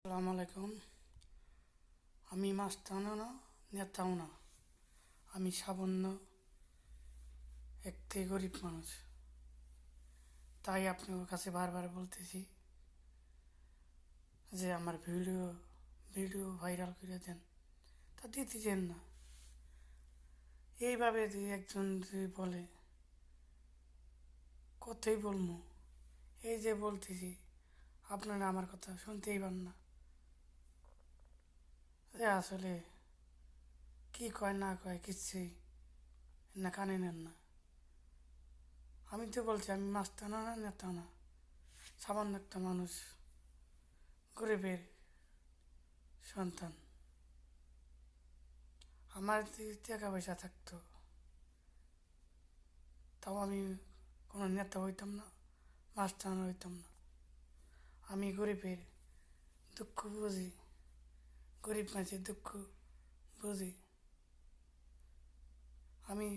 আসসালামু আলাইকুম। আমি মাস্তানও না, নেতাও না। আমি সামান্য একটি গরিব মানুষ। তাই আপনার কাছে বারবার বলতেছি যে আমার ভিডিও ভাইরাল করে দেন। তা দিতেছেন না। এইভাবে যদি একজন যদি বলে, কতই বলবো। এই যে বলতেছি, আপনারা আমার কথা শুনতেই পান না। যে আসলে কি কয় না কয় কিচ্ছুই না, কানে নেন না। আমি তো বলছি আমি মাস্তানও না, নেতাও না, সামান্য একটা মানুষ, গরিবের সন্তান। আমার যদি টাকা পয়সা থাকতো, তাও আমি কোনো নেতা হইতাম না, মাস্তান হইতাম না। আমি গরিবের দুঃখ বুঝি, গরিব মানুষের দুঃখ বুঝি। আমি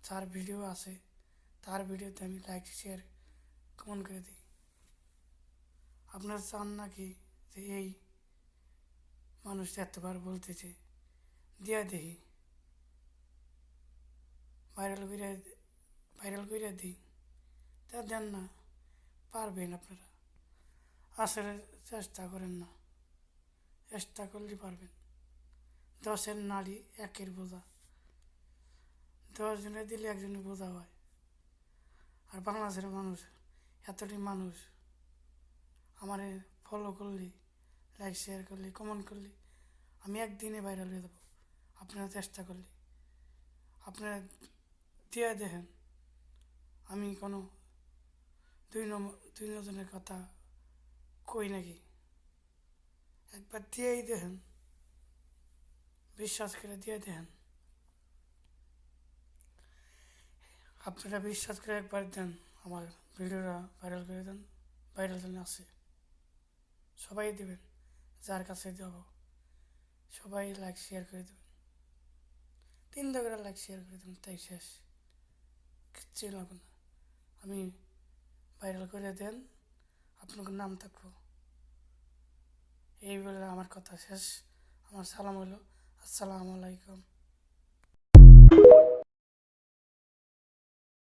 যার ভিডিও আছে, তার ভিডিওতে আমি লাইক শেয়ার কমেন্ট করে দিই। আপনার চান নাকি যে এই মানুষ এতবার বলতেছে, দিয়া দেখি ভাইরাল করে ভাইরাল করে দিই। তা দেন না, পারবেন আপনারা। আসলে চেষ্টা করেন না, চেষ্টা করলে পারবেন। 10-এর নারী 1-এর বোঝা, 10 জনে দিলে একজনের বোঝা হয়। আর বাংলাদেশের মানুষ, এতটি মানুষ আমার ফলো করলে, লাইক শেয়ার করলে, কমেন্ট করলে আমি একদিনে ভাইরাল হয়ে যাবো। আপনারা চেষ্টা করলে, আপনারা দিয়ে দেখেন। আমি কোনো দুই নজনের কথা কই নাকি? একবার দিয়েই দেখেন, বিশ্বাস করে দিয়ে দেখেন। আপনারা বিশ্বাস করে একবার দেন, আমার ভিডিওটা ভাইরাল করে দেন। ভাইরাল জন্য আছে, সবাই দেবেন। যার কাছে যাব সবাই লাইক শেয়ার করে দেবেন। 3 করে লাইক শেয়ার করে দেবেন, তাই শেষ। কিচ্ছুই লাগবে না। আমি ভাইরাল করে দেন, আপনার নাম থাকবো। এই বলে আমার কথা শেষ। আমার সালাম হলো, আসসালামু আলাইকুম।